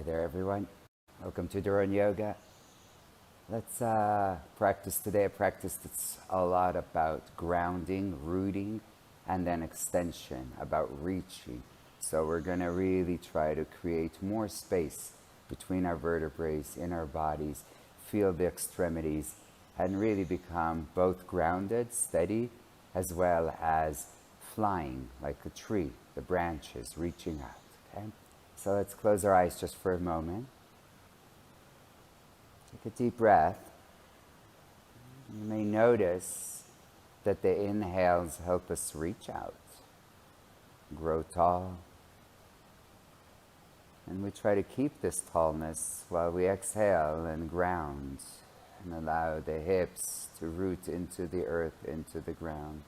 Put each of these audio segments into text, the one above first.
Hi there, everyone. Welcome to Duran Yoga. Let's practice today a practice that's a lot about grounding, rooting, and then extension, about reaching. So we're going to really try to create more space between our vertebrae, in our bodies, feel the extremities, and really become both grounded, steady, as well as flying like a tree, the branches reaching out. Okay? So let's close our eyes just for a moment. Take a deep breath. You may notice that the inhales help us reach out, grow tall. And we try to keep this tallness while we exhale and ground and allow the hips to root into the earth, into the ground.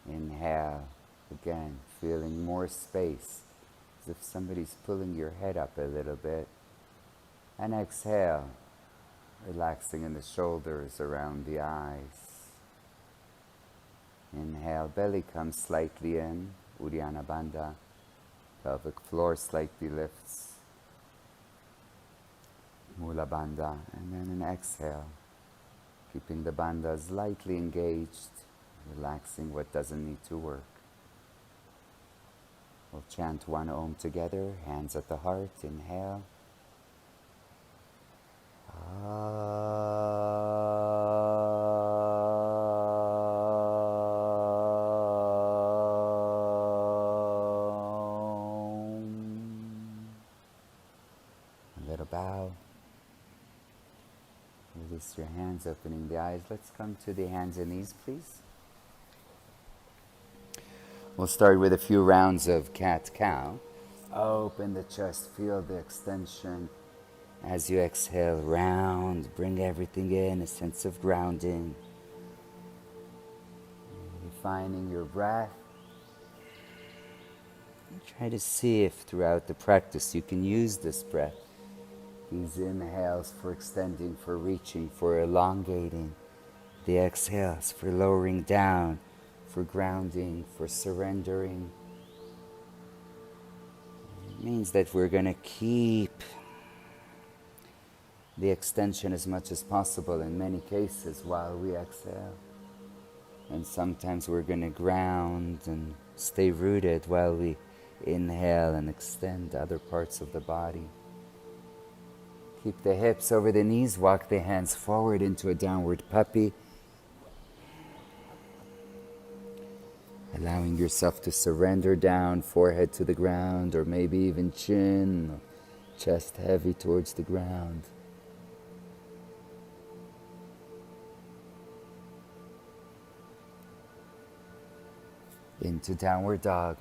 Inhale, again, feeling more space, as if somebody's pulling your head up a little bit. And exhale, relaxing in the shoulders, around the eyes. Inhale, belly comes slightly in, Uddiyana Bandha. Pelvic floor slightly lifts, Mula Bandha. And then an exhale, keeping the bandhas lightly engaged, relaxing what doesn't need to work. We'll chant one Om together, hands at the heart, inhale. A little bow. Release your hands, opening the eyes. Let's come to the hands and knees, please. We'll start with a few rounds of cat-cow. Open the chest, feel the extension. As you exhale, round, bring everything in, a sense of grounding. Refining your breath. And try to see if throughout the practice you can use this breath. These inhales for extending, for reaching, for elongating. The exhales for lowering down, for grounding, for surrendering. It means that we're going to keep the extension as much as possible in many cases while we exhale. And sometimes we're going to ground and stay rooted while we inhale and extend other parts of the body. Keep the hips over the knees, walk the hands forward into a downward puppy. Allowing yourself to surrender down, forehead to the ground, or maybe even chin, chest heavy towards the ground. Into downward dog.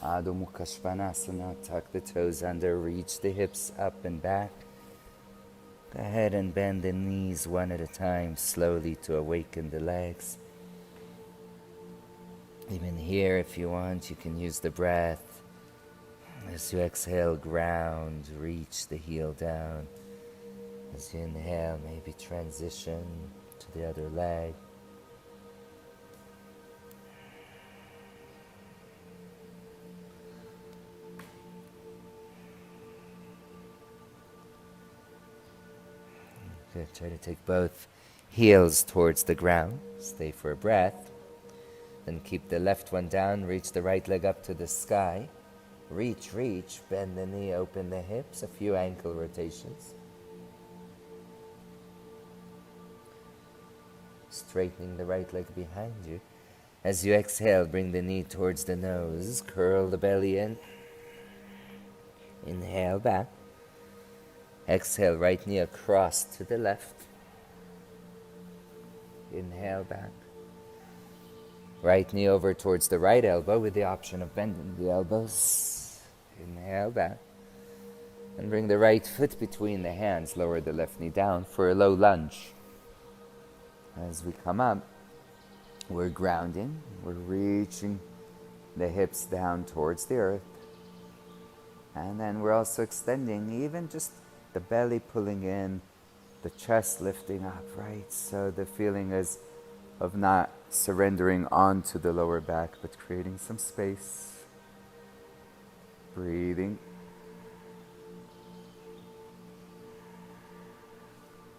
Adho Mukha Svanasana. Tuck the toes under, reach the hips up and back. Go ahead and bend the knees one at a time, slowly to awaken the legs. Even here, if you want, you can use the breath. As you exhale, ground, reach the heel down. As you inhale, maybe transition to the other leg. Good. Try to take both heels towards the ground. Stay for a breath. Then keep the left one down, reach the right leg up to the sky. Reach, bend the knee, open the hips, a few ankle rotations. Straightening the right leg behind you. As you exhale, bring the knee towards the nose, curl the belly in. Inhale back. Exhale, right knee across to the left. Inhale back. Right knee over towards the right elbow with the option of bending the elbows. Inhale back. And bring the right foot between the hands. Lower the left knee down for a low lunge. As we come up, we're grounding. We're reaching the hips down towards the earth. And then we're also extending, even just the belly pulling in, the chest lifting up, right? So the feeling is of not surrendering onto the lower back, but creating some space. Breathing.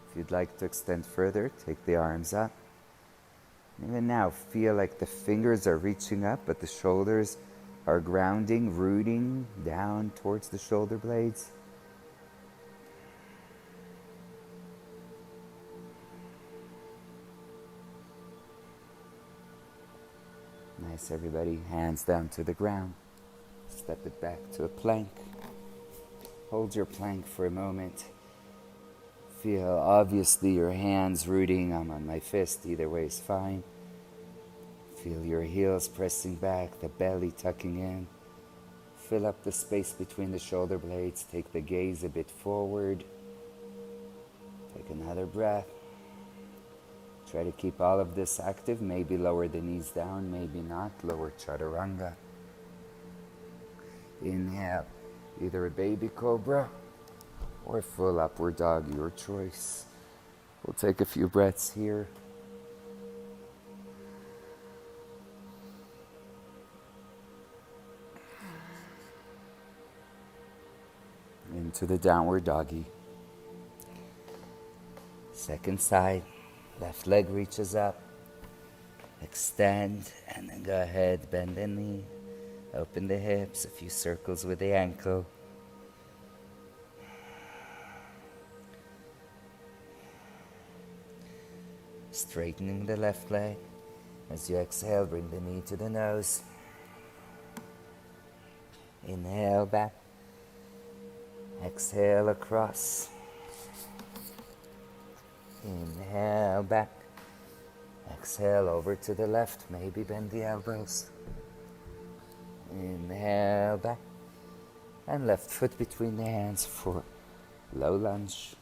If you'd like to extend further, take the arms up. Even now, feel like the fingers are reaching up, but the shoulders are grounding, rooting down towards the shoulder blades. Nice, everybody. Hands down to the ground. Step it back to a plank. Hold your plank for a moment. Feel, obviously, your hands rooting. I'm on my fist. Either way is fine. Feel your heels pressing back, the belly tucking in. Fill up the space between the shoulder blades. Take the gaze a bit forward. Take another breath. Try to keep all of this active. Maybe lower the knees down, maybe not. Lower chaturanga. Inhale, either a baby cobra or full upward dog, your choice. We'll take a few breaths here. Into the downward doggy. Second side, left leg reaches up. Extend, and then go ahead, bend the knee. Open the hips, a few circles with the ankle. Straightening the left leg. As you exhale, bring the knee to the nose. Inhale back. Exhale across. Inhale back. Exhale over to the left. Maybe bend the elbows. Inhale back. And left foot between the hands for low lunge.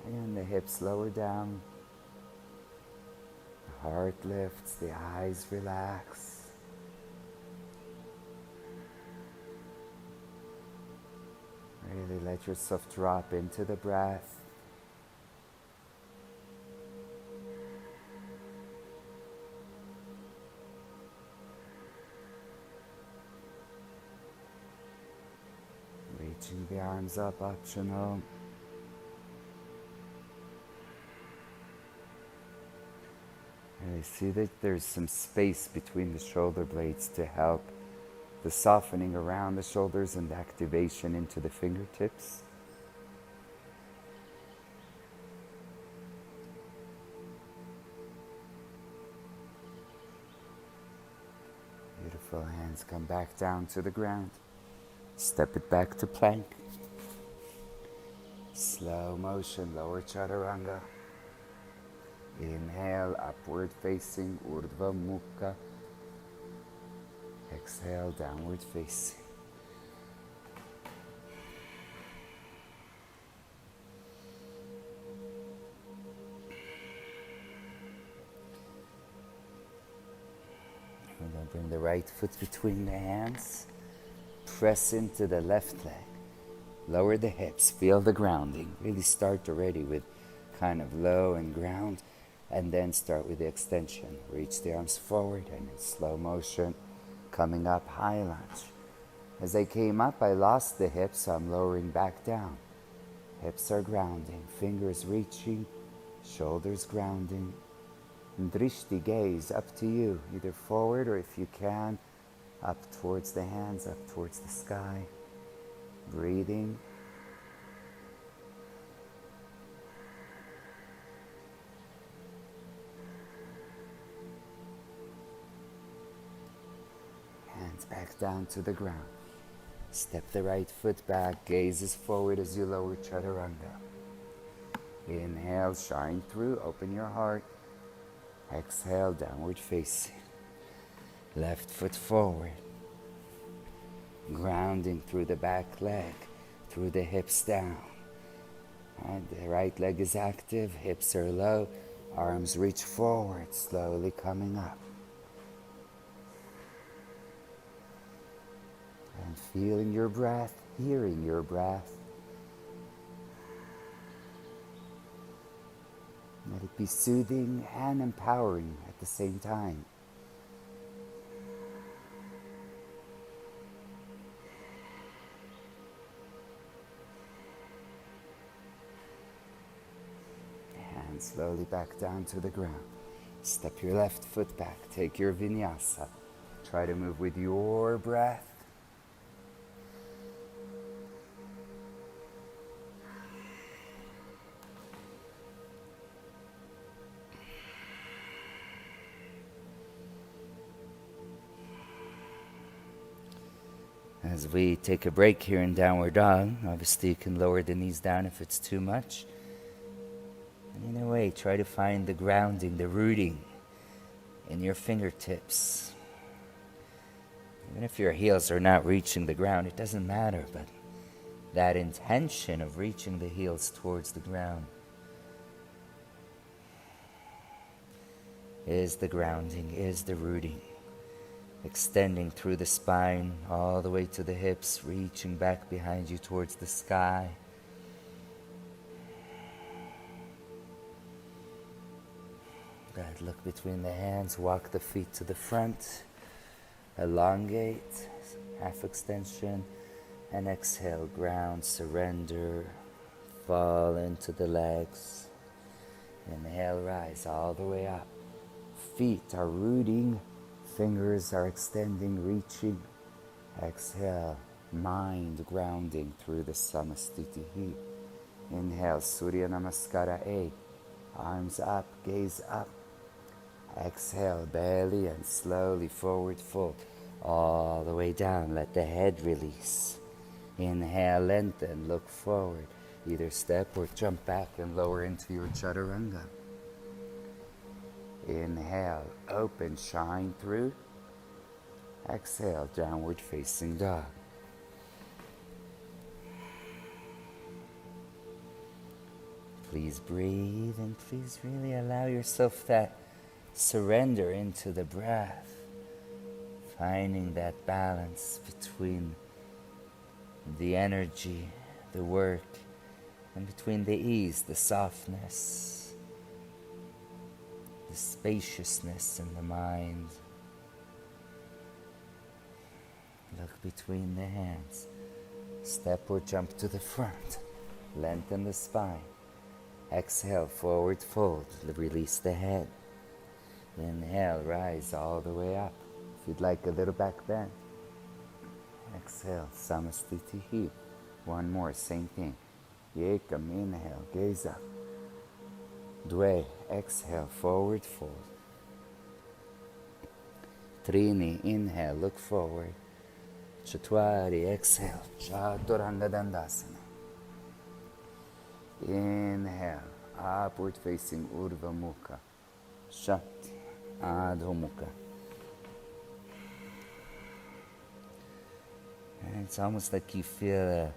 And the hips lower down. The heart lifts, the eyes relax. Really let yourself drop into the breath. Reaching the arms up, optional. And I see that there's some space between the shoulder blades to help the softening around the shoulders and the activation into the fingertips. Beautiful. Hands come back down to the ground. Step it back to plank. Slow motion, lower chaturanga. Inhale, upward facing, Urdhva Mukha. Exhale, downward facing. We're going to bring the right foot between the hands. Press into the left leg. Lower the hips, feel the grounding. Really start already with kind of low and ground. And then start with the extension. Reach the arms forward and in slow motion, coming up, high lunge. As I came up, I lost the hips, so I'm lowering back down. Hips are grounding, fingers reaching, shoulders grounding. And drishti, gaze, up to you, either forward or if you can, up towards the hands, up towards the sky. Breathing. Hands back down to the ground. Step the right foot back, gazes forward as you lower chaturanga. Inhale, shine through, open your heart. Exhale, downward facing. Left foot forward. Grounding through the back leg, through the hips down. And the right leg is active, hips are low, arms reach forward, slowly coming up. And feeling your breath, hearing your breath. Let it be soothing and empowering at the same time. and slowly back down to the ground. Step your left foot back. Take your vinyasa. Try to move with your breath. As we take a break here in downward dog, obviously you can lower the knees down if it's too much. And in a way, try to find the grounding, the rooting in your fingertips. Even if your heels are not reaching the ground, it doesn't matter, but that intention of reaching the heels towards the ground is the grounding, is the rooting. Extending through the spine, all the way to the hips, reaching back behind you towards the sky. Good, look between the hands, walk the feet to the front. Elongate, half extension, and exhale, ground, surrender, fall into the legs. Inhale, rise all the way up. Feet are rooting. Fingers are extending, reaching. Exhale, mind grounding through the Samastitihi. Inhale, Surya Namaskara A. Arms up, gaze up. Exhale, belly and slowly forward fold. All the way down, let the head release. Inhale, lengthen, look forward. Either step or jump back and lower into your Chaturanga. Inhale, open, shine through. Exhale, downward facing dog. Please breathe and please really allow yourself that surrender into the breath. Finding that balance between the energy, the work, and between the ease, the softness, the spaciousness in the mind. Look between the hands. Step or jump to the front. Lengthen the spine. Exhale, forward fold. Release the head. Inhale, rise all the way up. If you'd like a little back bend. Exhale, Samastitihi. One more, same thing. Yekam, inhale, gaze up. Dwe, exhale, forward fold. Trini, inhale, look forward. Chatwari, exhale, Chaturanga Dandasana. Inhale, upward facing Urdhva Mukha. Shanti, Adho Mukha. And it's almost like you feel a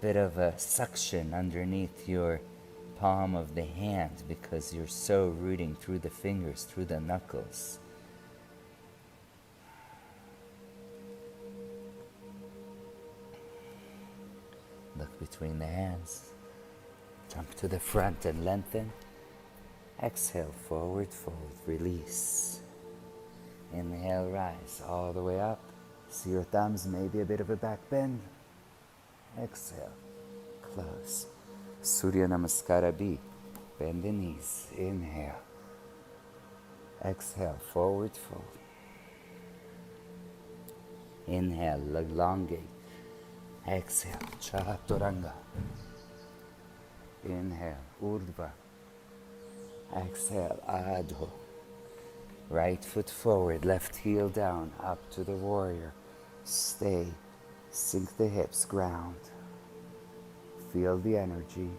bit of a suction underneath your palm of the hand because you're so rooting through the fingers, through the knuckles. Look between the hands. Jump to the front and lengthen. Exhale, forward fold, release. Inhale, rise all the way up. See your thumbs, maybe a bit of a back bend. Exhale, close. Surya Namaskara B. Bend the knees. Inhale. Exhale, forward fold. Inhale, elongate. Exhale, Chaturanga. Inhale, Urdhva. Exhale, Adho. Right foot forward, left heel down, up to the warrior. Stay, sink the hips, ground. Feel the energy.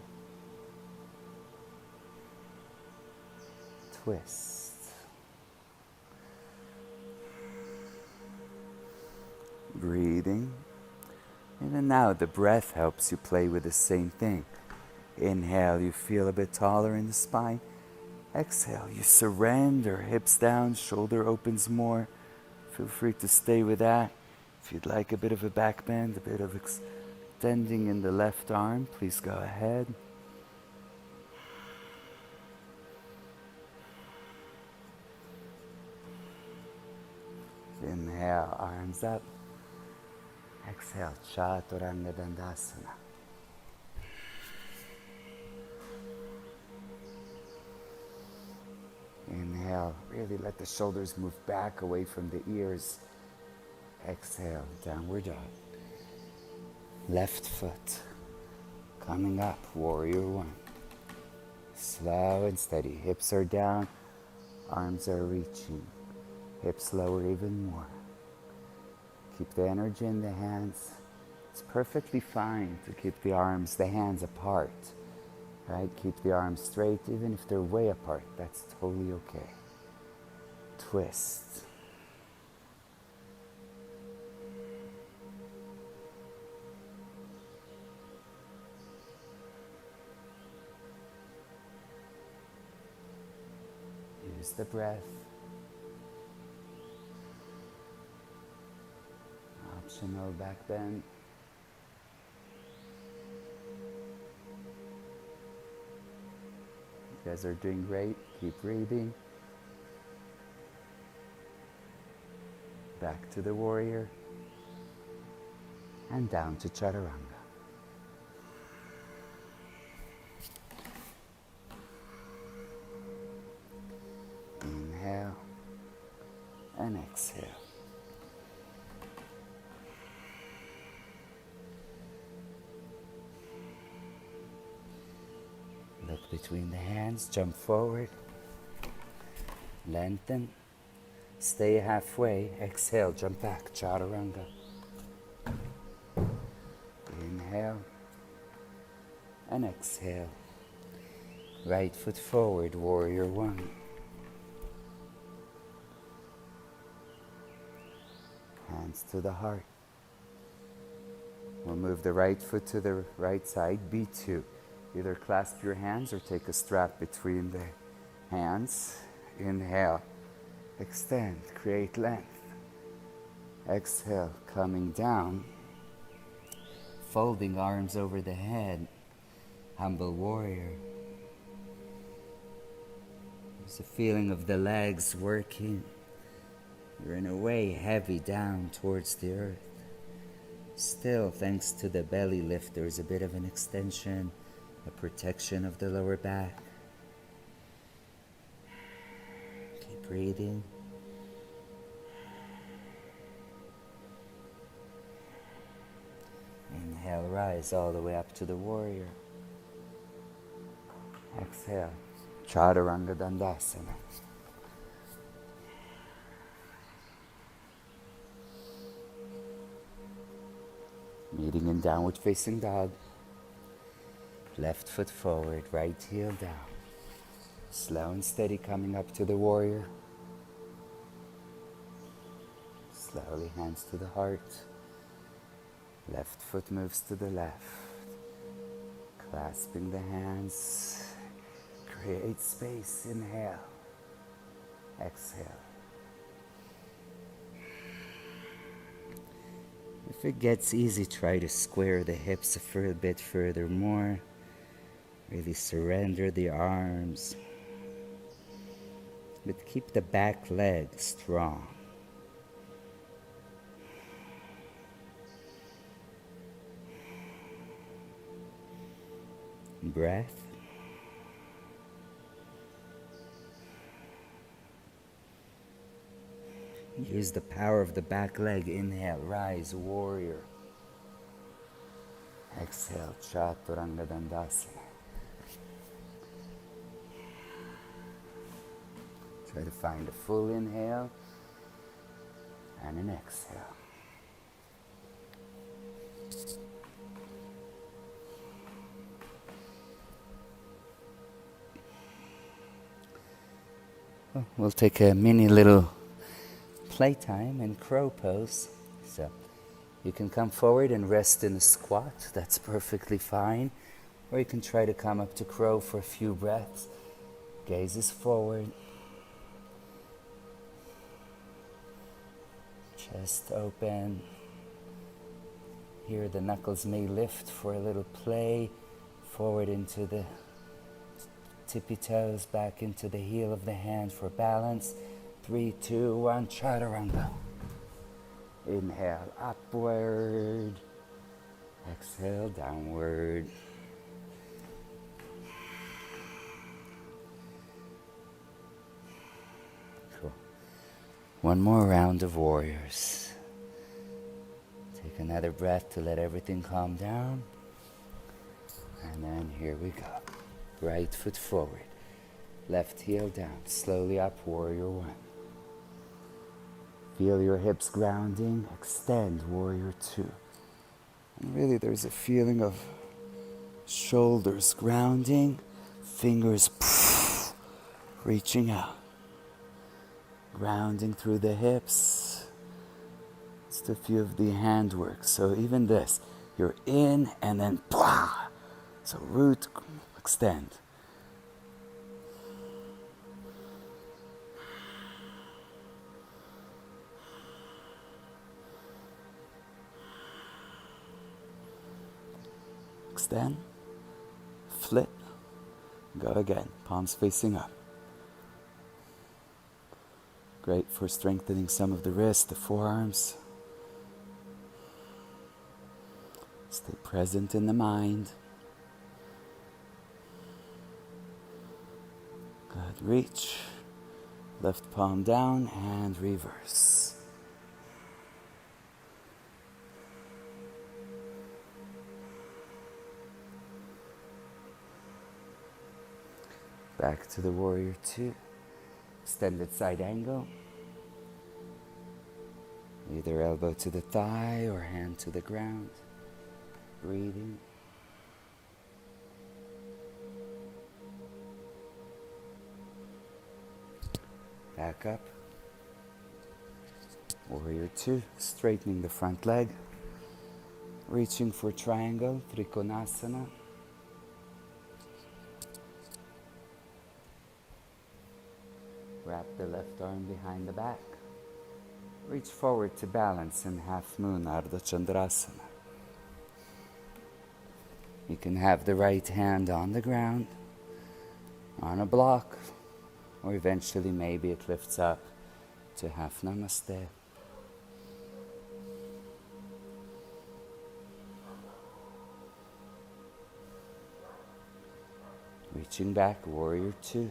Twist. Breathing. And then now the breath helps you play with the same thing. Inhale, you feel a bit taller in the spine. Exhale, you surrender, hips down, shoulder opens more. Feel free to stay with that. If you'd like a bit of a back bend, a bit of extending in the left arm, please go ahead. Inhale, arms up. Exhale, Chaturanga Dandasana. Really let the shoulders move back away from the ears. Exhale, downward dog. Left foot coming up, warrior one. Slow and steady. Hips are down, arms are reaching. Hips lower even more. Keep the energy in the hands. It's perfectly fine to keep the arms, the hands apart. Right? Keep the arms straight, even if they're way apart. That's totally okay. Twist. Use the breath. Optional back bend. You guys are doing great. Keep breathing. Back to the warrior. And down to chaturanga. Inhale and exhale. Look between the hands, jump forward, lengthen, stay halfway, exhale, jump back, chaturanga. Inhale and exhale. Right foot forward, warrior one. Hands to the heart. We'll move the right foot to the right side, B2. Either clasp your hands or take a strap between the hands. Inhale, extend, create length. Exhale, coming down, folding arms over the head, humble warrior. There's a feeling of the legs working. You're in a way heavy down towards the earth. Still, thanks to the belly lift, there's a bit of an extension, a protection of the lower back. Keep breathing. Inhale, rise all the way up to the warrior. Exhale, chaturanga dandasana. Meeting in downward facing dog. Left foot forward, right heel down. Slow and steady coming up to the warrior. Slowly hands to the heart. Left foot moves to the left. Clasping the hands. Create space. Inhale. Exhale. If it gets easy, try to square the hips a bit further more. Really surrender the arms. But keep the back leg strong. Breath. Use the power of the back leg. Inhale, rise, warrior. Exhale, chaturanga dandasana. Try to find a full inhale and an exhale. We'll take a mini little playtime in crow pose. So you can come forward and rest in a squat. That's perfectly fine. Or you can try to come up to crow for a few breaths. Gaze is forward. Chest open. Here the knuckles may lift for a little play. Forward into the tippy toes, back into the heel of the hand for balance. 3, 2, 1, chaturanga. Inhale, upward. Exhale, downward. One more round of warriors. Take another breath to let everything calm down. And then here we go. Right foot forward. Left heel down. Slowly up, warrior one. Feel your hips grounding. Extend, warrior two. And really there's a feeling of shoulders grounding. Fingers reaching out. Grounding through the hips. Just a few of the handwork. So even this, you're in and then so root, extend. Extend, flip, go again, palms facing up. Great for strengthening some of the wrists, the forearms. Stay present in the mind. Good, reach. Left palm down and reverse. Back to the warrior two. Extended side angle. Either elbow to the thigh or hand to the ground. Breathing. Back up. Warrior two, straightening the front leg. Reaching for triangle, Trikonasana. Wrap the left arm behind the back. Reach forward to balance in half moon, Ardha Chandrasana. You can have the right hand on the ground, on a block, or eventually maybe it lifts up to half namaste. Reaching back, warrior two.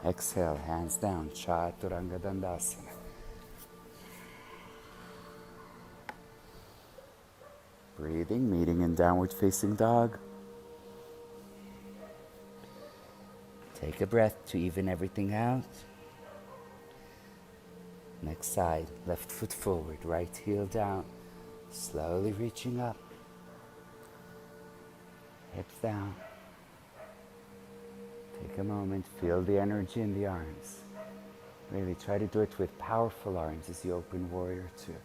Exhale, hands down, Chaturanga Dandasana. Breathing, meeting in downward facing dog. Take a breath to even everything out. Next side, left foot forward, right heel down. Slowly reaching up. Hips down. Take a moment, feel the energy in the arms. Really try to do it with powerful arms as you open warrior two.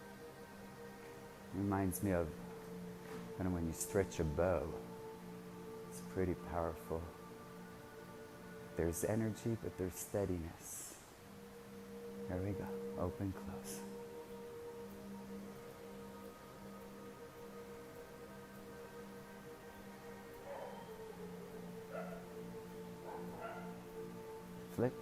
Reminds me of kind of when you stretch a bow. It's pretty powerful. There's energy, but there's steadiness. There we go. Open, close. Flip.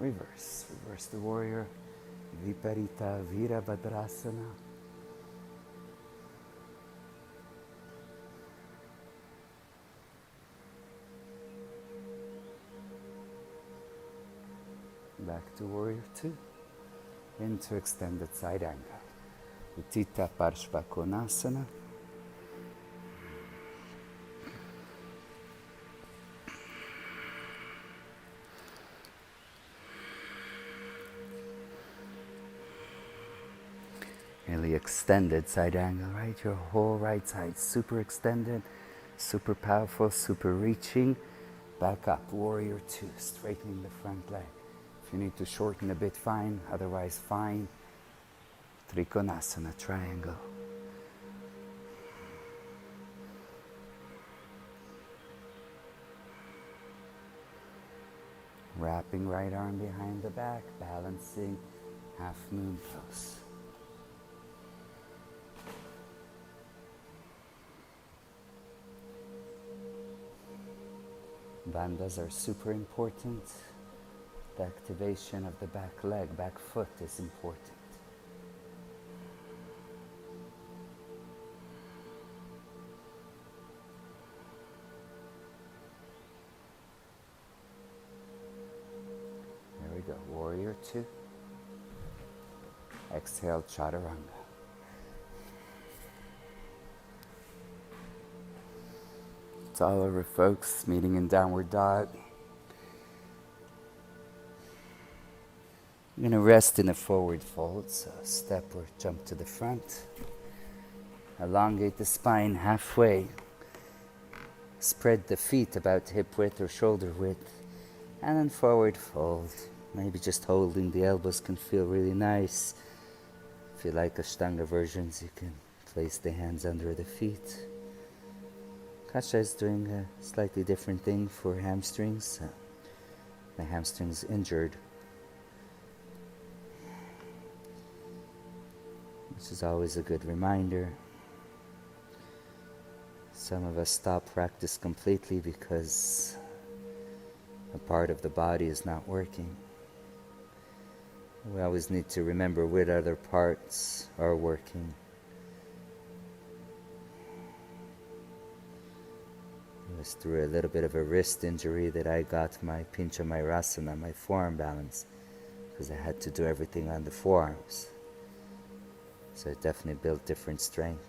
Reverse. Reverse the warrior. Viparita Virabhadrasana. Back to warrior two. Into extended side angle. Uttita Parshva Konasana. Really extended side angle, right? Your whole right side super extended, super powerful, super reaching. Back up, warrior two, straightening the front leg. If you need to shorten a bit, fine. Otherwise, fine. Trikonasana, triangle. Wrapping right arm behind the back, balancing half moon pose. Bandhas are super important. The activation of the back leg, back foot is important. go. Warrior 2. Exhale, chaturanga. To all of our folks meeting in downward dog, you're going to rest in a forward fold, so step or jump to the front. Elongate the spine halfway. Spread the feet about hip width or shoulder width. And then forward fold. Maybe just holding the elbows can feel really nice. If you like Ashtanga versions, you can place the hands under the feet. Kasha is doing a slightly different thing for hamstrings. The hamstring's injured, which is always a good reminder. Some of us stop practice completely because a part of the body is not working. We always need to remember what other parts are working. It was through a little bit of a wrist injury that I got my Pincha Mairasana, my forearm balance, because I had to do everything on the forearms. So it definitely built different strength.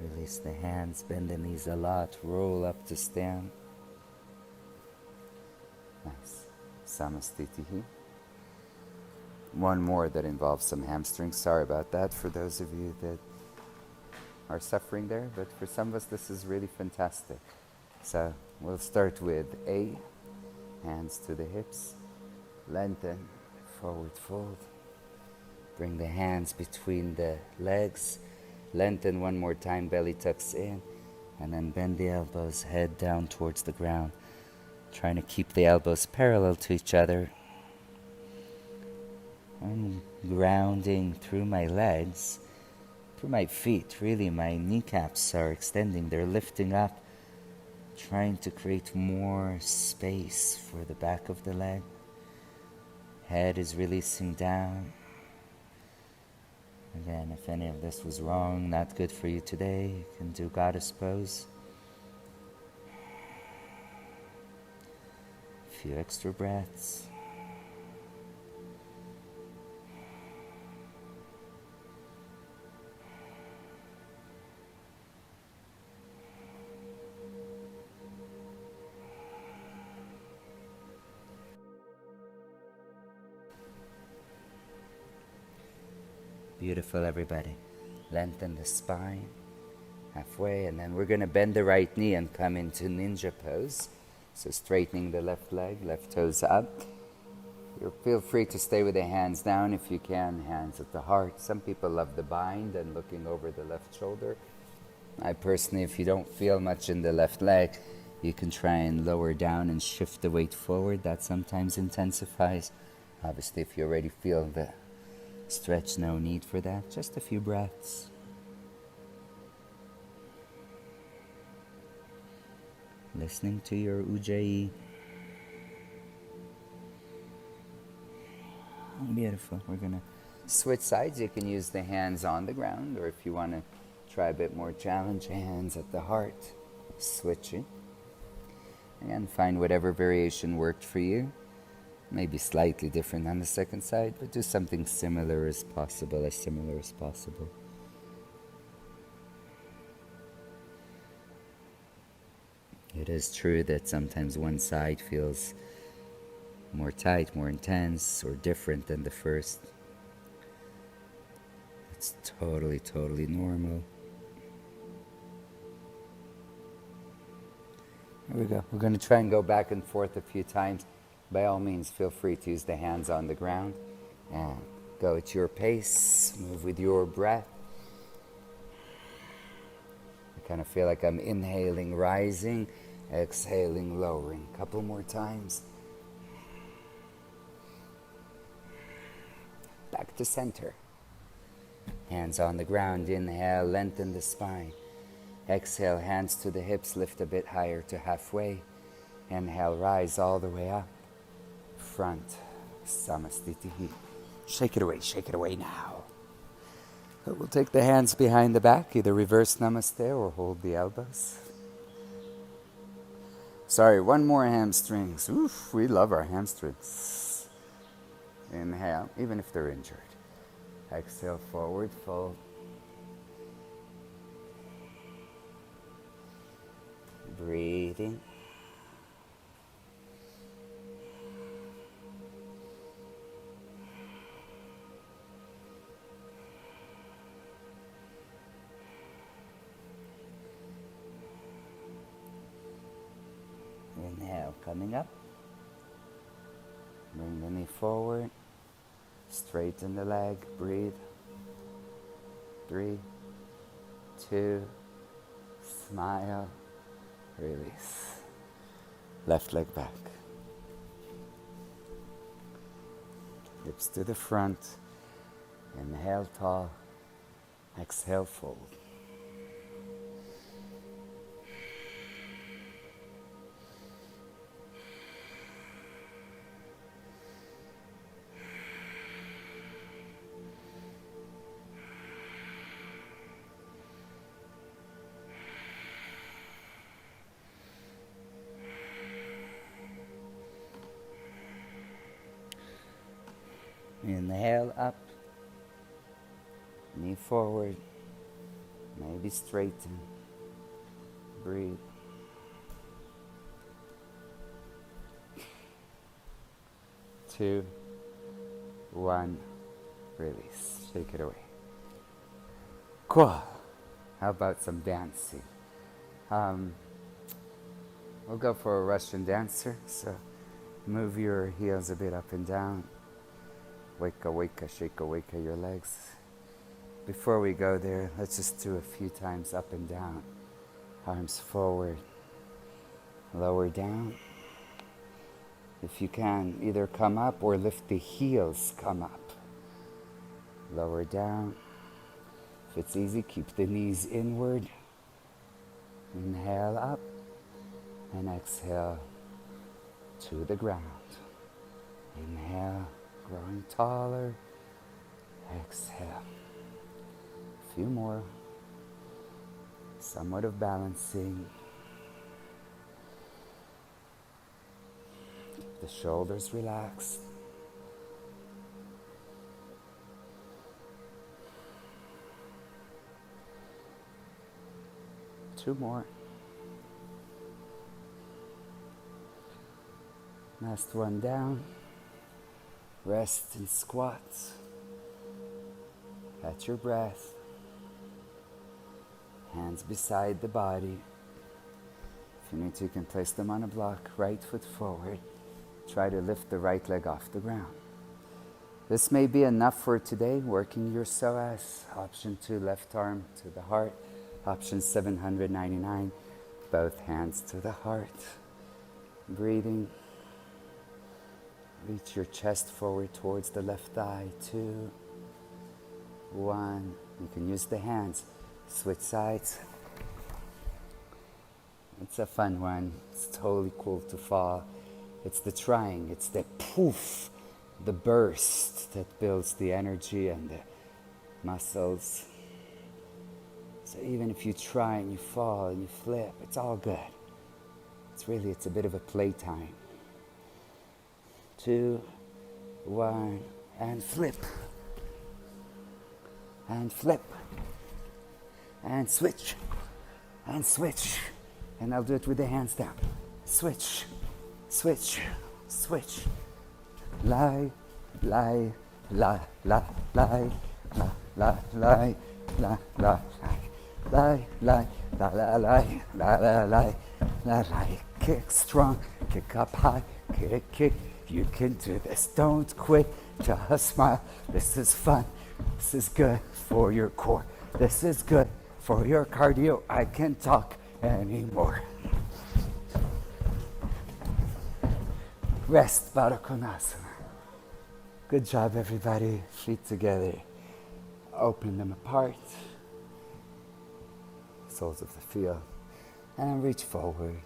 Release the hands, bend the knees a lot, roll up to stand. Nice. Samastitihi. One more that involves some hamstrings. Sorry about that for those of you that are suffering there, but for some of us this is really fantastic. So we'll start with A, hands to the hips, lengthen, forward fold. Bring the hands between the legs. Lengthen one more time, belly tucks in, and then bend the elbows, head down towards the ground. Trying to keep the elbows parallel to each other. I'm grounding through my legs, through my feet. Really, my kneecaps are extending, they're lifting up, trying to create more space for the back of the leg. Head is releasing down. Again, if any of this was wrong, not good for you today, you can do goddess pose. A few extra breaths. Beautiful, everybody. Lengthen the spine halfway, and then we're going to bend the right knee and come into ninja pose. So straightening the left leg, left toes up. You feel free to stay with the hands down if you can, hands at the heart. Some people love the bind and looking over the left shoulder. I personally, if you don't feel much in the left leg, you can try and lower down and shift the weight forward. That sometimes intensifies. Obviously, if you already feel the stretch, no need for that. Just a few breaths. Listening to your Ujjayi. Beautiful. We're going to switch sides. You can use the hands on the ground, or if you want to try a bit more challenge, hands at the heart. Switching. Again, find whatever variation worked for you. Maybe slightly different on the second side, but do something similar as possible, as similar as possible. It is true that sometimes one side feels more tight, more intense, or different than the first. It's totally, totally normal. Here we go. We're going to try and go back and forth a few times. By all means, feel free to use the hands on the ground and go at your pace, move with your breath. I kind of feel like I'm inhaling, rising, exhaling, lowering. A couple more times. Back to center. Hands on the ground, inhale, lengthen the spine. Exhale, hands to the hips, lift a bit higher to halfway. Inhale, rise all the way up. Front, samastitihi. Shake it away now. We'll take the hands behind the back, either reverse namaste or hold the elbows. Sorry, one more hamstrings. Oof, we love our hamstrings. Inhale, even if they're injured. Exhale, forward fold. Breathing. Inhale, coming up. Bring the knee forward. Straighten the leg. Breathe. 3, 2, smile. Release. Left leg back. Hips to the front. Inhale, tall. Exhale, fold. Inhale up, knee forward, maybe straighten, breathe. Two, one, release, shake it away. Cool. How about some dancing? We'll go for a Russian dancer, so move your heels a bit up and down. Wake-a, wake-a, shake-a, wake-a your legs. Before we go there, let's just do a few times up and down. Arms forward, lower down. If you can, either come up or lift the heels, come up. Lower down. If it's easy, keep the knees inward. Inhale up and exhale to the ground. Inhale. Growing taller. Exhale. A few more. Somewhat of balancing. Keep the shoulders relaxed. Two more. Last one down. Rest and squats. Catch your breath. Hands beside the body. If you need to, you can place them on a block. Right foot forward. Try to lift the right leg off the ground. This may be enough for today, working your psoas. Option 2, left arm to the heart. Option 799, both hands to the heart. Breathing. Reach your chest forward towards the left thigh. 2, 1. You can use the hands. Switch sides. It's a fun one. It's totally cool to fall. It's the trying. It's the poof, the burst that builds the energy and the muscles. So even if you try and you fall and you flip, it's all good. It's a bit of a playtime. 2, 1, and flip. And flip. And switch. And switch. And I'll do it with the hands down. Switch. Switch. Switch. Lie. Lie. Lie. Lie. Lie. Lie. Lie. Lie. Lie. Lie. Lie. Lie. La la la la la la la la. Kick strong, kick up high, kick. You can do this. Don't quit. Just smile. This is fun. This is good for your core. This is good for your cardio. I can't talk anymore. Rest, Baddha Konasana. Good job, everybody. Feet together. Open them apart. Soles of the field. And reach forward.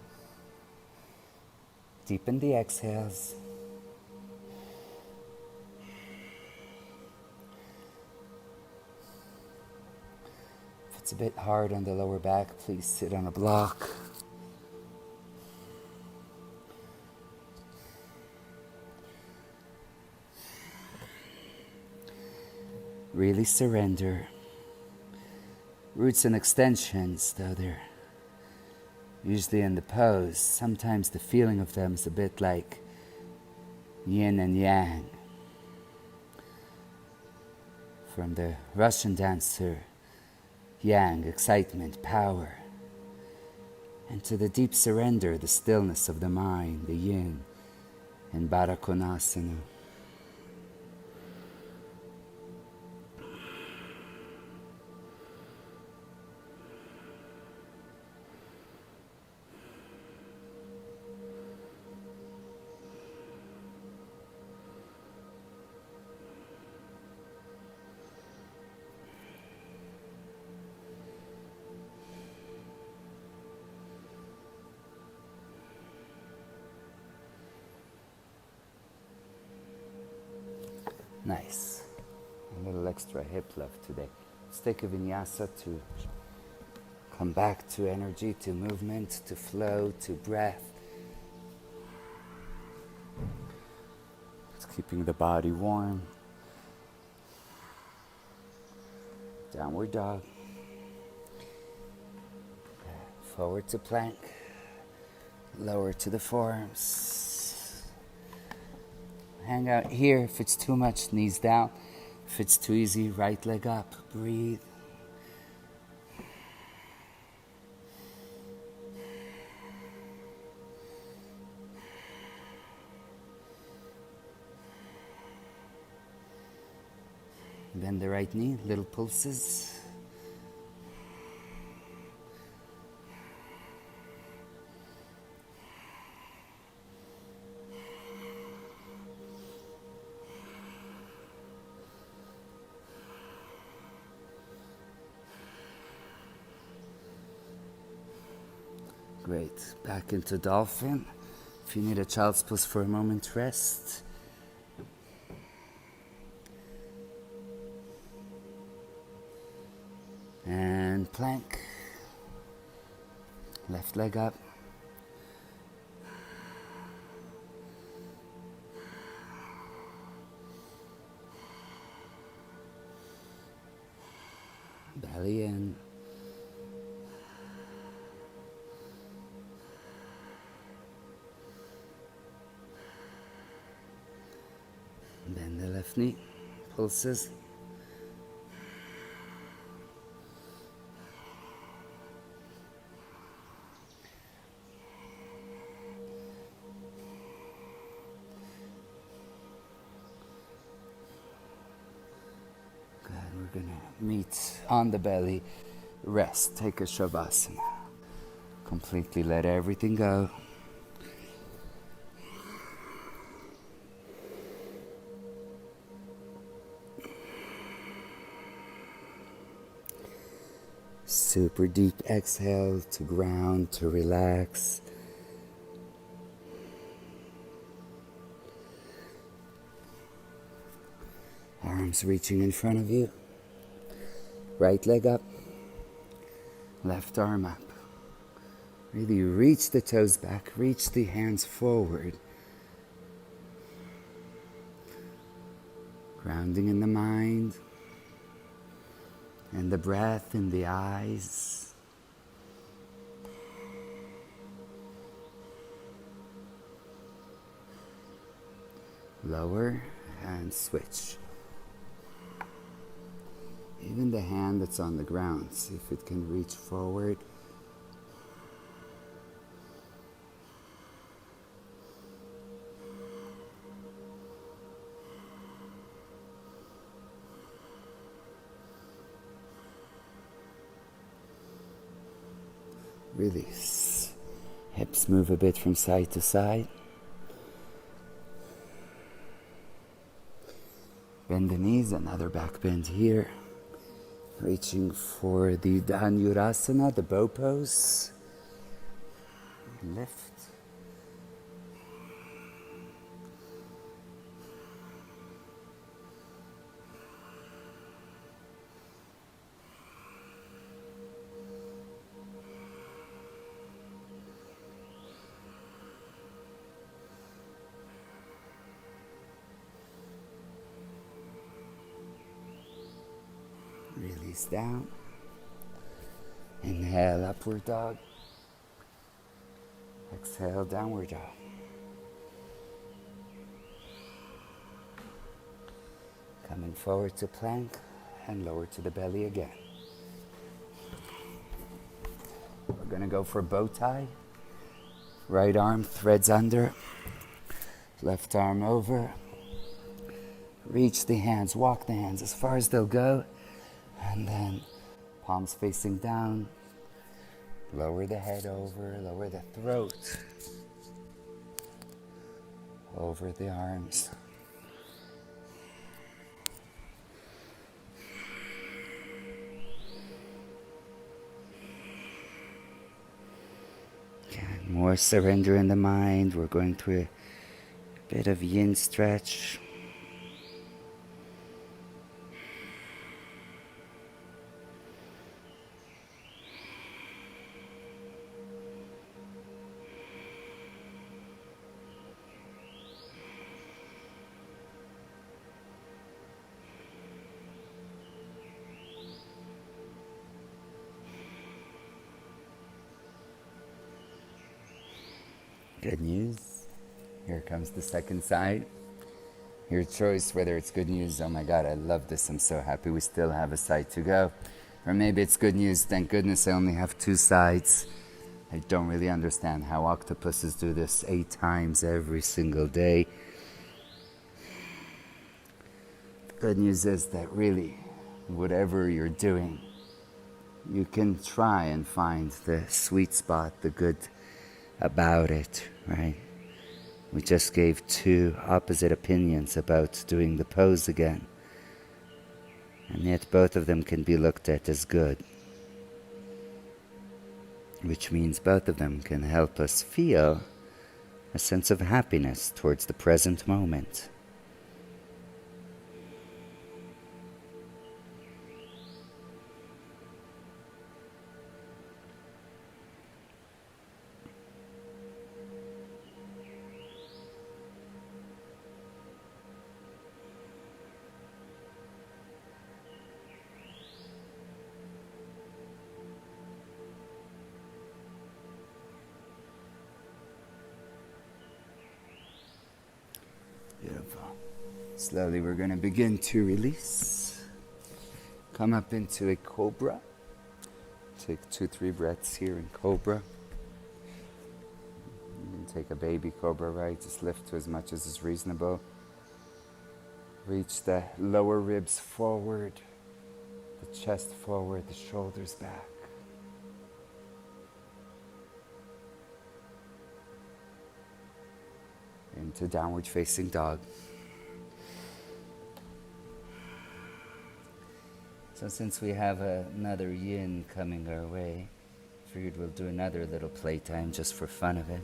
Deepen the exhales. it's a bit hard on the lower back, please sit on a block. Really surrender. Roots and extensions, though they're usually in the pose, sometimes the feeling of them is a bit like yin and yang. From the Russian dancer, yang, excitement, power, and to the deep surrender, the stillness of the mind, the yin, in Barakonasana. Nice. A little extra hip love today. Let's take a vinyasa to come back to energy, to movement, to flow, to breath. It's keeping the body warm. Downward dog. Forward to plank. Lower to the forearms. Hang out here if it's too much, knees down. If it's too easy, right leg up. Breathe. Bend the right knee, little pulses. Great. Back into dolphin. If you need a child's pose for a moment, rest. And plank. Left leg up. Belly in. Bend the left knee, pulses. Good, we're gonna meet on the belly, rest, take a shavasana. Completely let everything go. Super deep exhale to ground, to relax. Arms reaching in front of you. Right leg up. Left arm up. Really reach the toes back, reach the hands forward. Grounding in the mind. And the breath in the eyes. Lower and switch. Even the hand that's on the ground, see if it can reach forward. Release. Hips move a bit from side to side. Bend the knees, another back bend here. Reaching for the Dhanurasana, the bow pose. Lift. Release down. Inhale, upward dog. Exhale, downward dog. Coming forward to plank and lower to the belly again. We're going to go for bow tie. Right arm threads under. Left arm over. Reach the hands, walk the hands as far as they'll go. And then palms facing down. Lower the head over, lower the throat. Over the arms. More surrender in the mind. We're going through a bit of yin stretch. Good news. Here comes the second side. Your choice whether it's good news, oh my God, I love this, I'm so happy we still have a side to go. Or maybe it's good news, thank goodness I only have 2 sides. I don't really understand how octopuses do this 8 times every single day. The good news is that really, whatever you're doing, you can try and find the sweet spot, the good about it, right? We just gave 2 opposite opinions about doing the pose again. And yet both of them can be looked at as good. Which means both of them can help us feel a sense of happiness towards the present moment. Beautiful. Slowly we're going to begin to release. Come up into a cobra. Take 2-3 breaths here in cobra. You can take a baby cobra, right? Just lift to as much as is reasonable. Reach the lower ribs forward, the chest forward, the shoulders back. Into downward facing dog. So since we have another yin coming our way, figured we'll do another little playtime just for fun of it.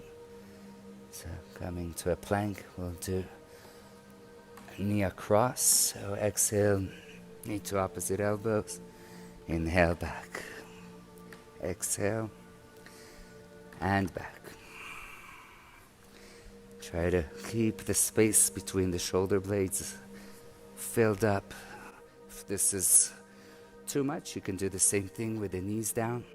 So coming to a plank, we'll do a knee across. So exhale, knee to opposite elbows. Inhale back. Exhale and back. Try to keep the space between the shoulder blades filled up. If this is too much, you can do the same thing with the knees down.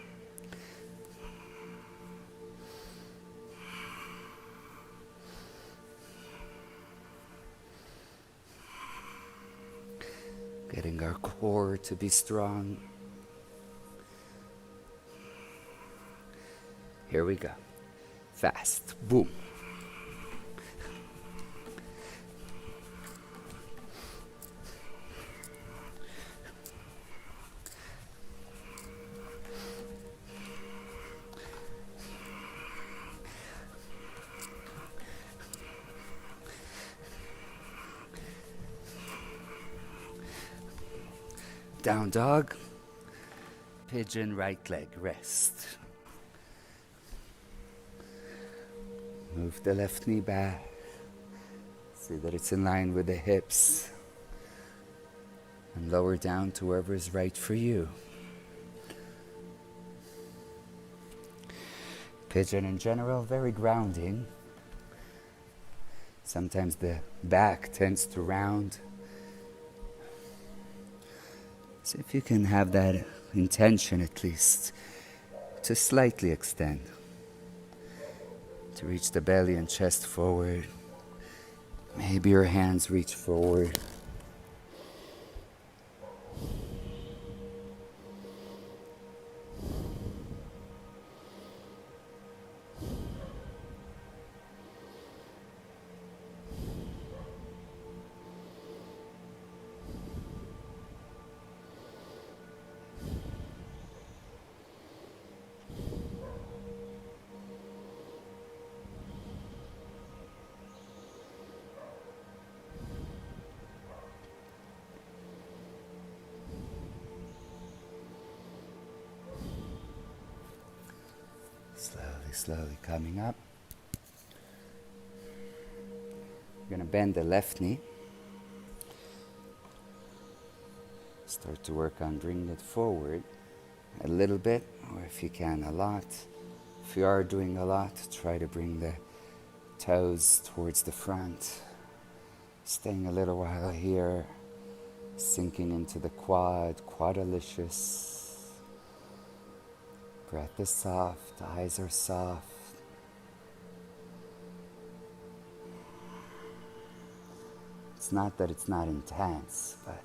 Getting our core to be strong. Here we go. Fast. Boom. Down dog, pigeon, right leg, rest. Move the left knee back. See that it's in line with the hips. And lower down to wherever is right for you. Pigeon in general, very grounding. Sometimes the back tends to round. So if you can have that intention at least to slightly extend, to reach the belly and chest forward. Maybe your hands reach forward. Slowly coming up. You're going to bend the left knee. Start to work on bringing it forward a little bit, or if you can, a lot. If you are doing a lot, try to bring the toes towards the front. Staying a little while here, sinking into the quadalicious. Breath is soft, eyes are soft. It's not that it's not intense, but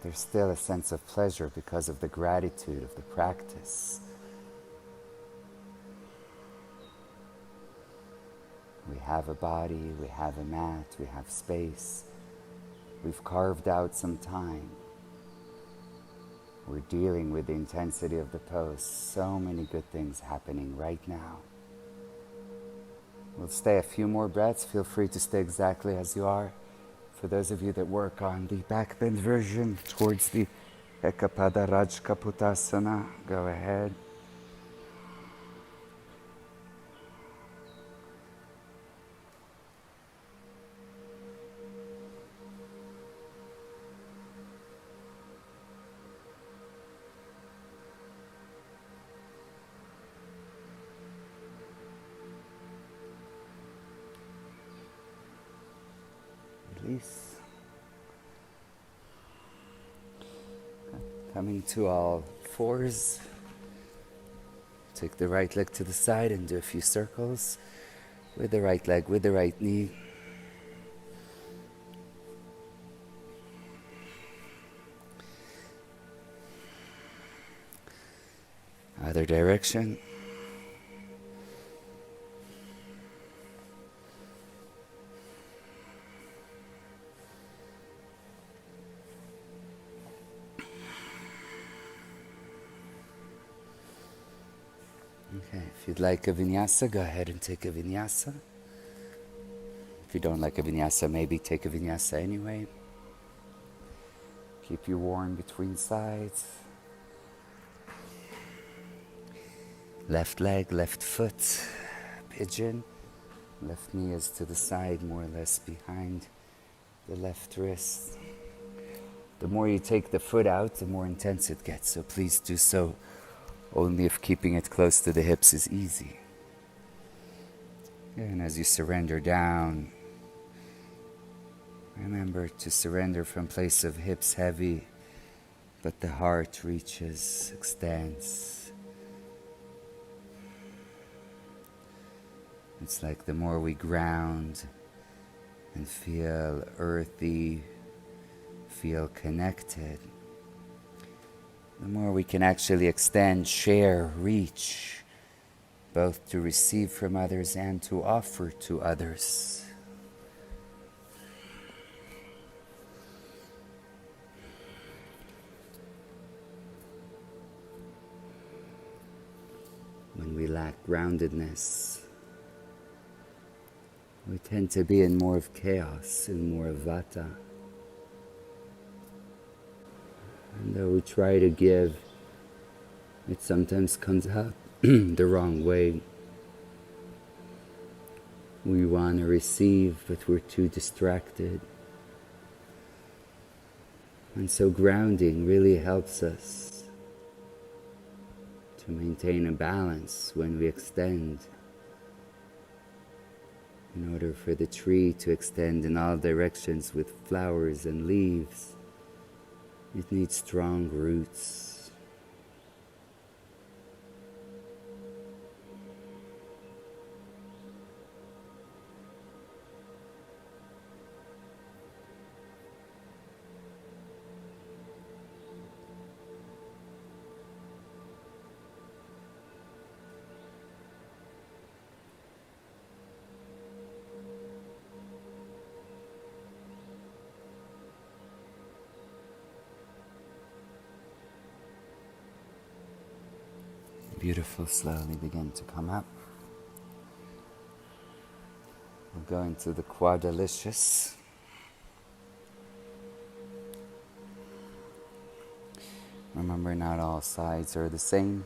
there's still a sense of pleasure because of the gratitude of the practice. We have a body, we have a mat, we have space. We've carved out some time. We're dealing with the intensity of the pose. So many good things happening right now. We'll stay a few more breaths. Feel free to stay exactly as you are. For those of you that work on the back bend version towards the Ekapada Rajkaputasana, go ahead. Release. Coming to all fours. Take the right leg to the side and do a few circles with the right leg, with the right knee. Other direction. Okay, if you'd like a vinyasa, go ahead and take a vinyasa. If you don't like a vinyasa, maybe take a vinyasa anyway. Keep you warm between sides. Left leg, left foot, pigeon. Left knee is to the side, more or less behind the left wrist. The more you take the foot out, the more intense it gets, so please do so only if keeping it close to the hips is easy. And as you surrender down, remember to surrender from place of hips heavy, but the heart reaches, extends. It's like the more we ground and feel earthy, feel connected, the more we can actually extend, share, reach, both to receive from others and to offer to others. When we lack groundedness, we tend to be in more of chaos, in more of vata. And though we try to give, it sometimes comes out the wrong way. We want to receive, but we're too distracted. And so grounding really helps us to maintain a balance when we extend, in order for the tree to extend in all directions with flowers and leaves. It needs strong roots. Beautiful, slowly begin to come up. We'll go into the quadrilicious. Remember, not all sides are the same.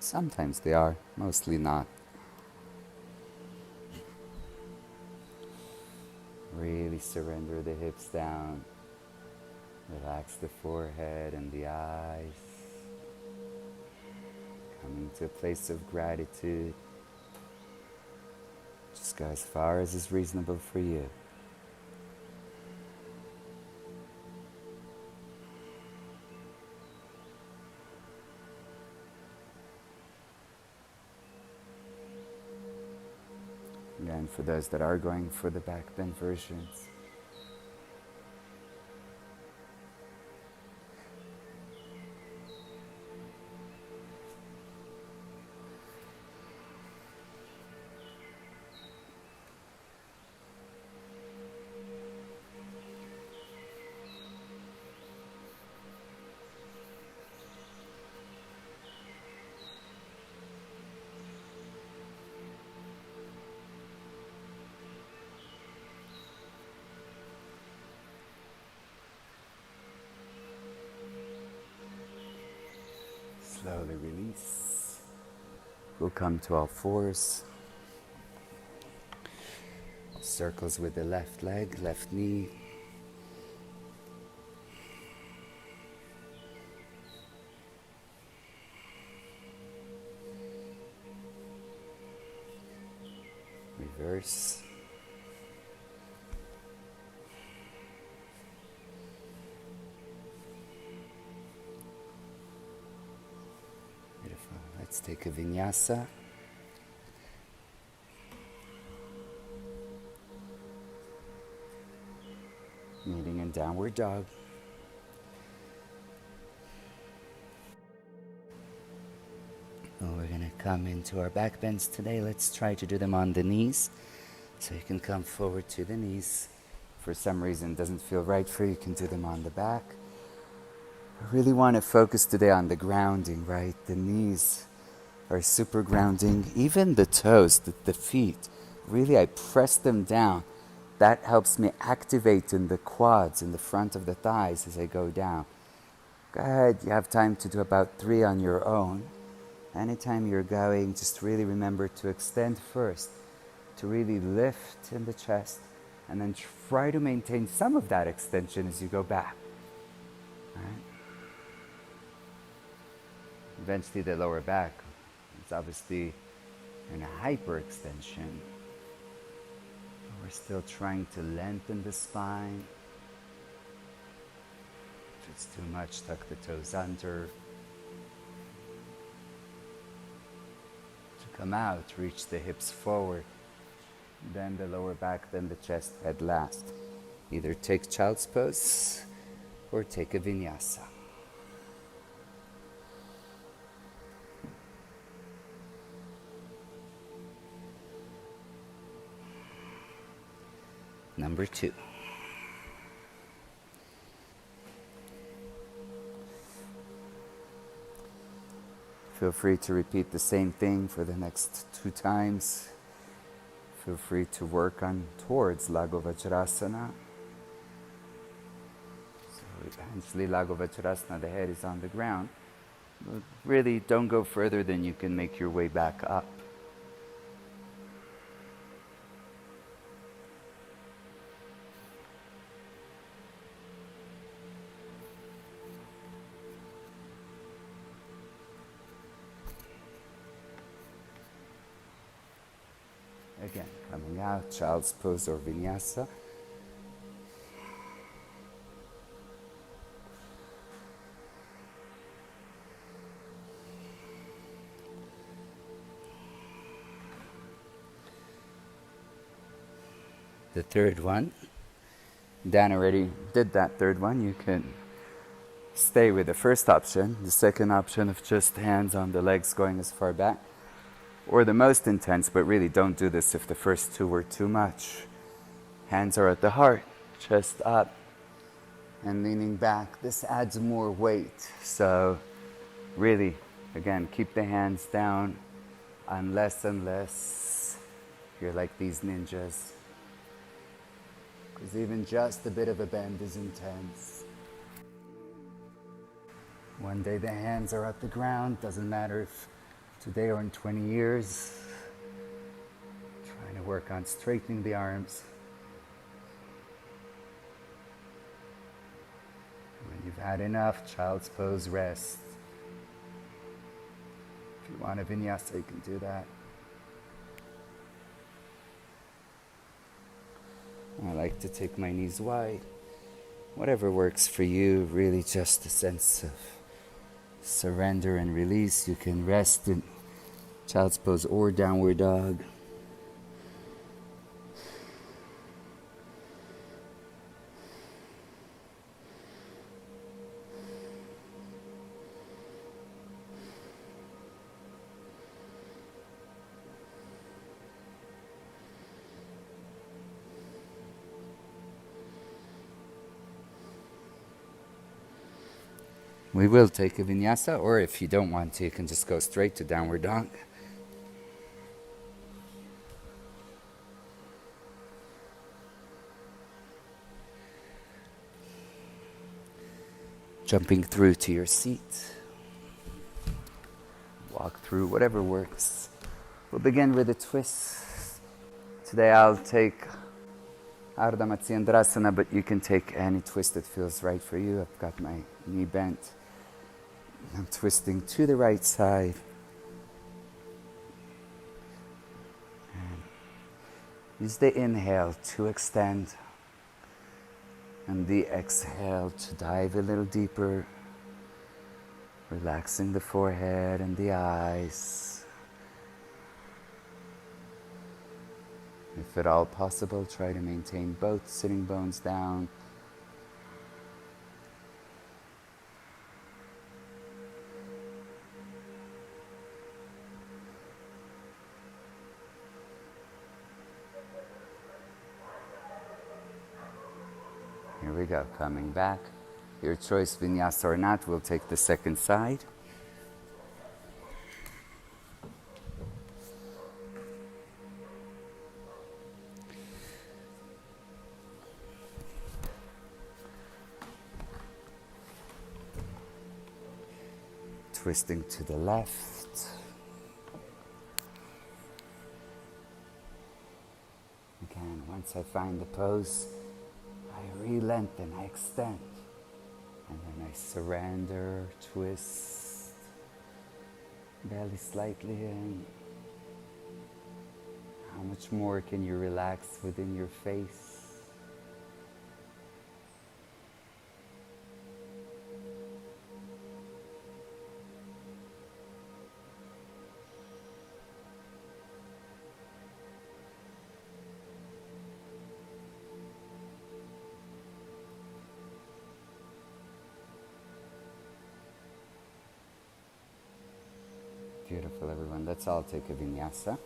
Sometimes they are, mostly not. Really surrender the hips down. Relax the forehead and the eyes. Coming to a place of gratitude. Just go as far as is reasonable for you. Again, for those that are going for the back bend versions, slowly release. We'll come to all fours. Circles with the left leg, left knee. Reverse. Beautiful. Let's take a vinyasa. Meeting in downward dog. Oh, we're going to come into our back bends today. Let's try to do them on the knees. So you can come forward to the knees. For some reason it doesn't feel right for you, you can do them on the back. I really want to focus today on the grounding, right? The knees are super grounding. Even the toes, the feet, really I press them down. That helps me activate in the quads, in the front of the thighs as I go down. Go ahead, you have time to do about 3 on your own. Anytime you're going, just really remember to extend first, to really lift in the chest, and then try to maintain some of that extension as you go back. Right? Eventually the lower back is obviously in a hyperextension. We're still trying to lengthen the spine. If it's too much, tuck the toes under. To come out, reach the hips forward. Then the lower back, then the chest, head last. Either take child's pose or take a vinyasa. Number 2. Feel free to repeat the same thing for the next 2 times. Feel free to work on towards Lagho Vajrasana. So eventually Lagho Vajrasana, the head is on the ground. But really don't go further than you can make your way back up. Again, coming out, child's pose or vinyasa. the third one. Dan already did that third one. You can stay with the first option, the second option of just hands on the legs going as far back, or the most intense, but really don't do this if the first two were too much. Hands are at the heart, chest up, and leaning back. This adds more weight. So really, again, keep the hands down unless you're like these ninjas. Because even just a bit of a bend is intense. One day the hands are at the ground, doesn't matter if today or in 20 years. Trying to work on straightening the arms. When you've had enough, child's pose, rest. If you want a vinyasa, you can do that. I like to take my knees wide. Whatever works for you, really just a sense of surrender and release. You can rest in child's pose or downward dog. We will take a vinyasa, or if you don't want to, you can just go straight to downward dog. Jumping through to your seat. Walk through, whatever works. We'll begin with a twist. Today I'll take Ardha Matsyendrasana, but you can take any twist that feels right for you. I've got my knee bent. I'm twisting to the right side. And use the inhale to extend and the exhale to dive a little deeper, relaxing the forehead and the eyes. If at all possible, try to maintain both sitting bones down. Here we go, coming back. Your choice, vinyasa or not, we'll take the second side. Twisting to the left. Again, once I find the pose, I re-lengthen, I extend, and then I surrender, twist, belly slightly in. How much more can you relax within your face? Beautiful, everyone. Let's all take a vinyasa.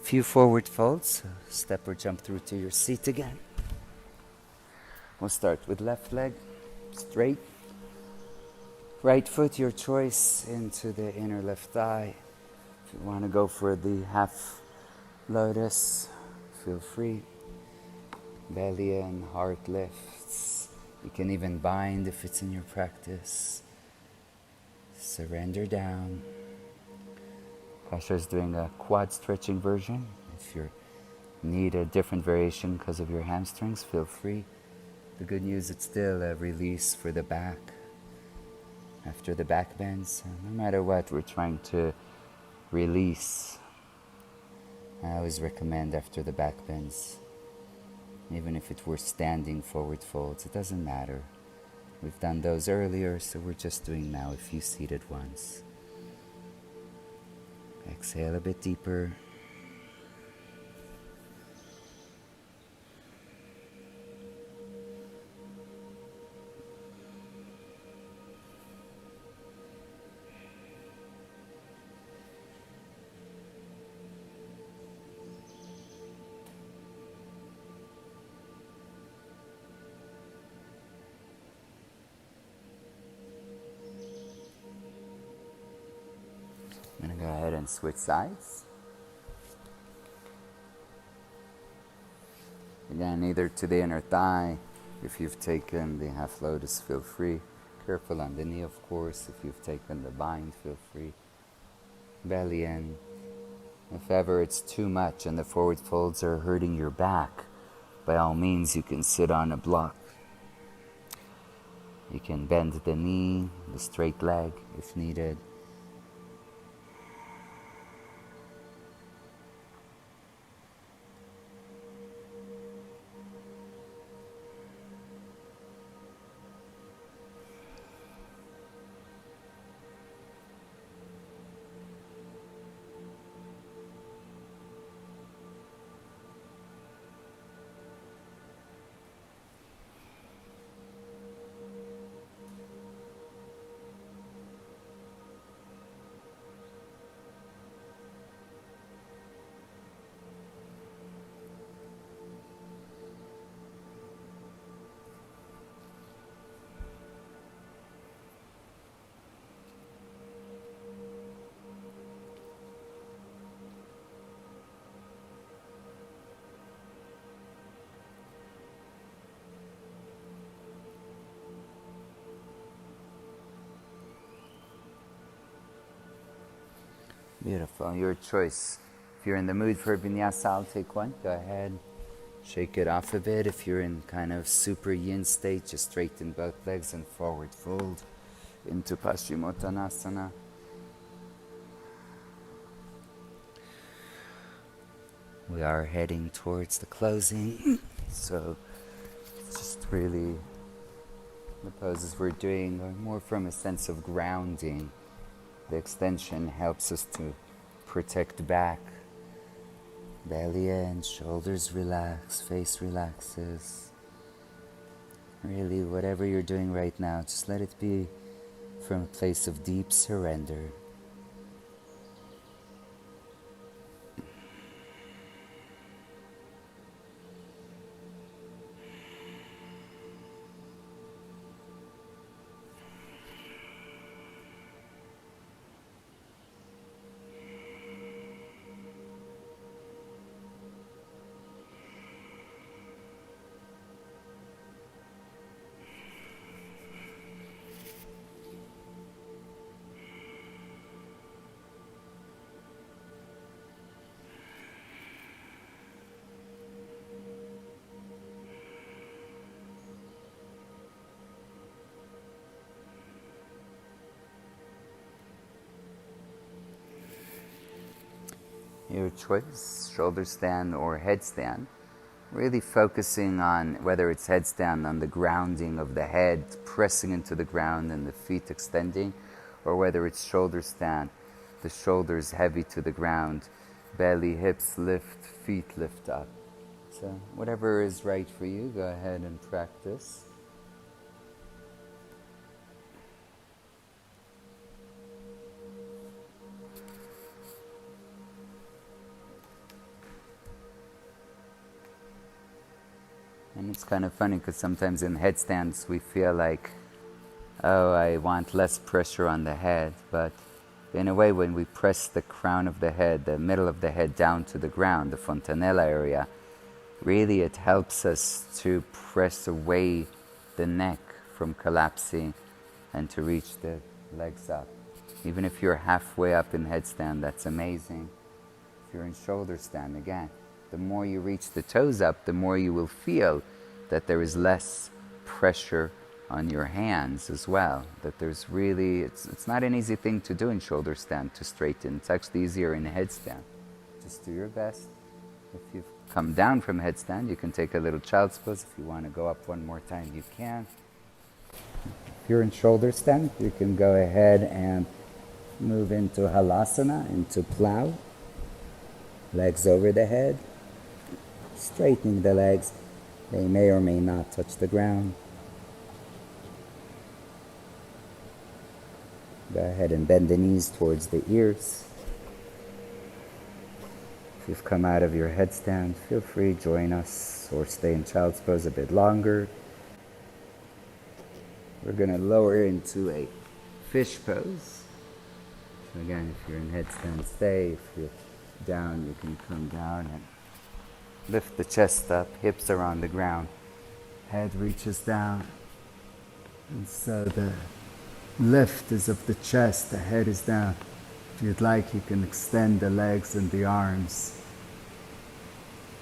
Few forward folds, step or jump through to your seat again. We'll start with left leg, straight. Right foot, your choice, into the inner left thigh. If you want to go for the half lotus, feel free. Belly in, heart lifts. You can even bind if it's in your practice. Surrender down. Kasha is doing a quad stretching version. If you need a different variation because of your hamstrings, feel free. The good news, it's still a release for the back. After the back bends, no matter what, we're trying to release. I always recommend after the back bends, even if it were standing forward folds, it doesn't matter. We've done those earlier, so we're just doing now a few seated ones. Exhale a bit deeper. I'm going to go ahead and switch sides. Again, either to the inner thigh. If you've taken the half lotus, feel free. Careful on the knee, of course. If you've taken the bind, feel free. Belly in. If ever it's too much and the forward folds are hurting your back, by all means you can sit on a block. You can bend the knee, the straight leg if needed. Beautiful, your choice. If you're in the mood for a vinyasa, I'll take one. Go ahead, shake it off a bit. If you're in kind of super yin state, just straighten both legs and forward fold into Paschimottanasana. We are heading towards the closing, so just really the poses we're doing are more from a sense of grounding. The extension helps us to protect back, belly in, shoulders relax, face relaxes. Really, whatever you're doing right now, just let it be from a place of deep surrender. Your choice, shoulder stand or headstand. Really focusing on whether it's headstand on the grounding of the head, pressing into the ground and the feet extending, or whether it's shoulder stand, the shoulders heavy to the ground, belly, hips lift, feet lift up. So whatever is right for you, go ahead and practice. And it's kind of funny because sometimes in headstands we feel like, oh, I want less pressure on the head. But in a way, when we press the crown of the head, the middle of the head down to the ground, the fontanella area, really it helps us to press away the neck from collapsing and to reach the legs up. Even if you're halfway up in headstand, that's amazing. If you're in shoulder stand, again, the more you reach the toes up, the more you will feel that there is less pressure on your hands as well. That there's really, it's not an easy thing to do in shoulder stand to straighten. It's actually easier in headstand. Just do your best. If you've come down from headstand, you can take a little child's pose. If you want to go up one more time, you can. If you're in shoulder stand, you can go ahead and move into halasana, into plow. Legs over the head, straightening the legs. They may or may not touch the ground. Go ahead and bend the knees towards the ears. If you've come out of your headstand, feel free, join us or stay in child's pose a bit longer. We're going to lower into a fish pose. So again, if you're in headstand, stay. If you're down, you can come down and lift the chest up, hips are on the ground, head reaches down. And so the lift is of the chest, the head is down. If you'd like, you can extend the legs and the arms,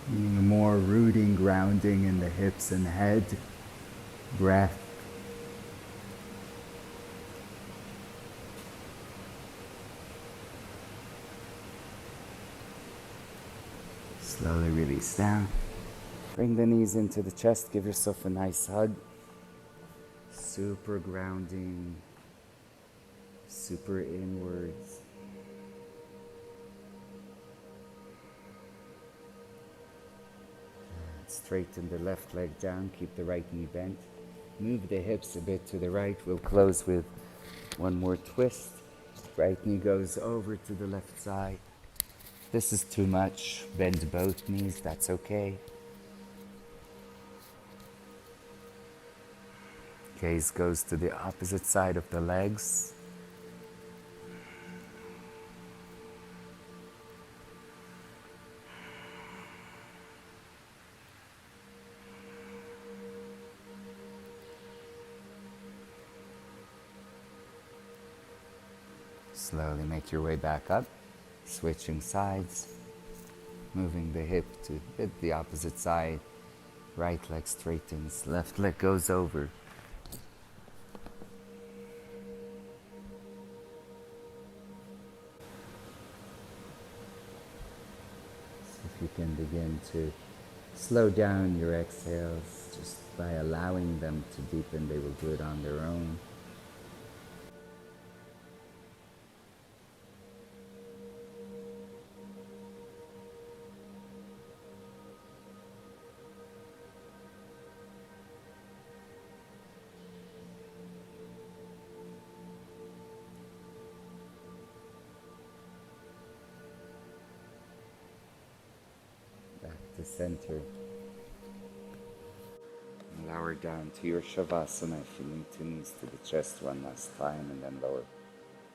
meaning more rooting, grounding in the hips and head. Breath. Slowly release down. Bring the knees into the chest. Give yourself a nice hug. Super grounding. Super inwards. Straighten the left leg down. Keep the right knee bent. Move the hips a bit to the right. We'll close with one more twist. Right knee goes over to the left side. This is too much. Bend both knees, that's okay. Gaze goes to the opposite side of the legs. Slowly make your way back up. Switching sides, moving the hip to hit the opposite side. Right leg straightens, left leg goes over. So if you can begin to slow down your exhales just by allowing them to deepen, they will do it on their own. To center. Lower down to your Shavasana if you need to, knees to the chest one last time, and then lower.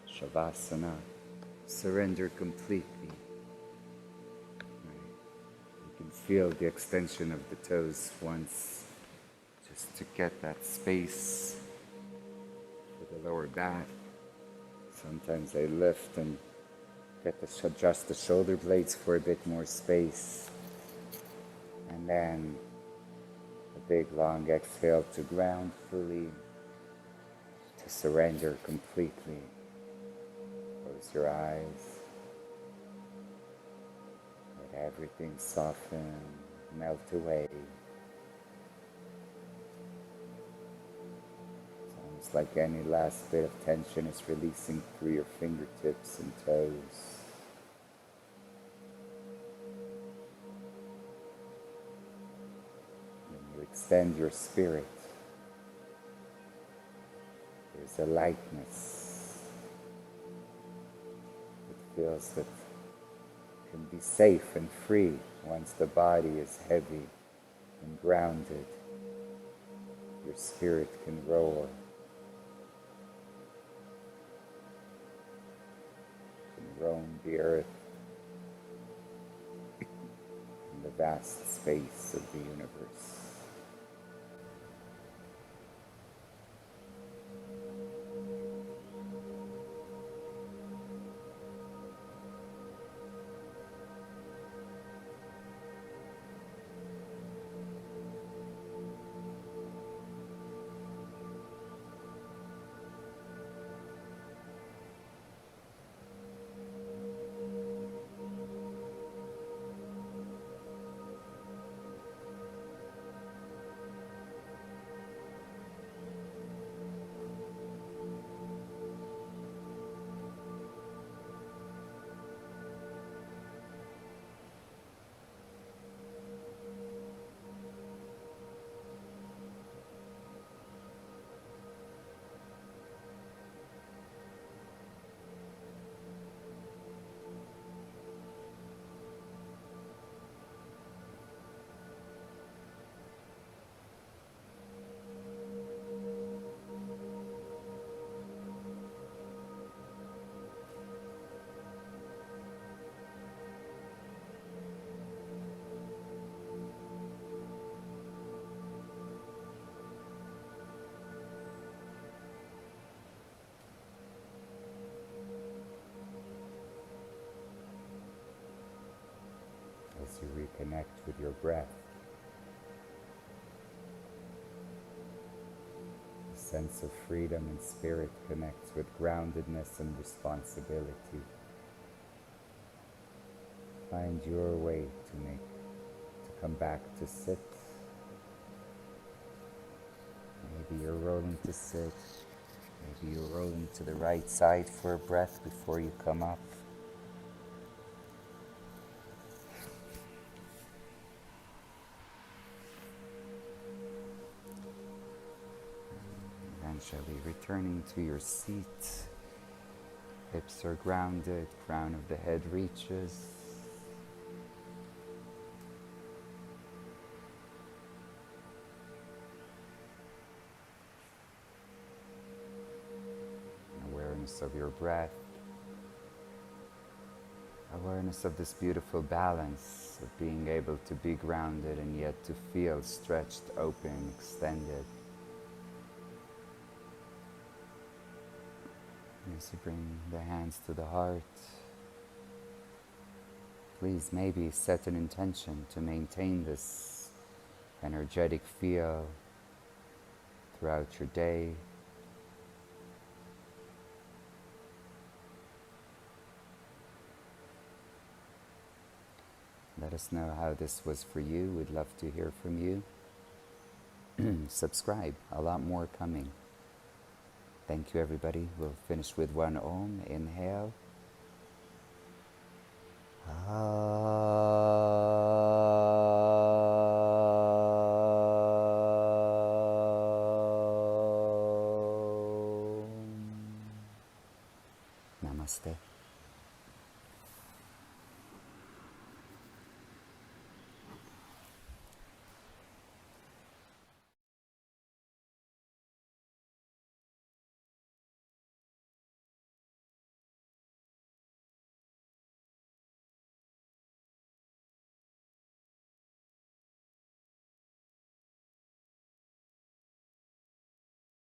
Shavasana. Surrender completely. Right. You can feel the extension of the toes once, just to get that space for the lower back. Sometimes I lift and get to adjust the shoulder blades for a bit more space. And then a big long exhale to ground fully, to surrender completely. Close your eyes. Let everything soften, melt away. It's almost like any last bit of tension is releasing through your fingertips and toes. Extend your spirit. There's a lightness. It feels that it can be safe and free once the body is heavy and grounded. Your spirit can roar. Can roam the earth in the vast space of the universe. as you reconnect with your breath. The sense of freedom and spirit connects with groundedness and responsibility. Find your way to come back to sit. Maybe you're rolling to sit. Maybe you're rolling to the right side for a breath before you come up. Eventually returning to your seat. Hips are grounded, crown of the head reaches. Awareness of your breath. Awareness of this beautiful balance of being able to be grounded and yet to feel stretched, open, extended. As you bring the hands to the heart, please maybe set an intention to maintain this energetic feel throughout your day. Let us know how this was for you. We'd love to hear from you. Subscribe, a lot more coming. Thank you, everybody. We'll finish with one Om. Inhale. Namaste.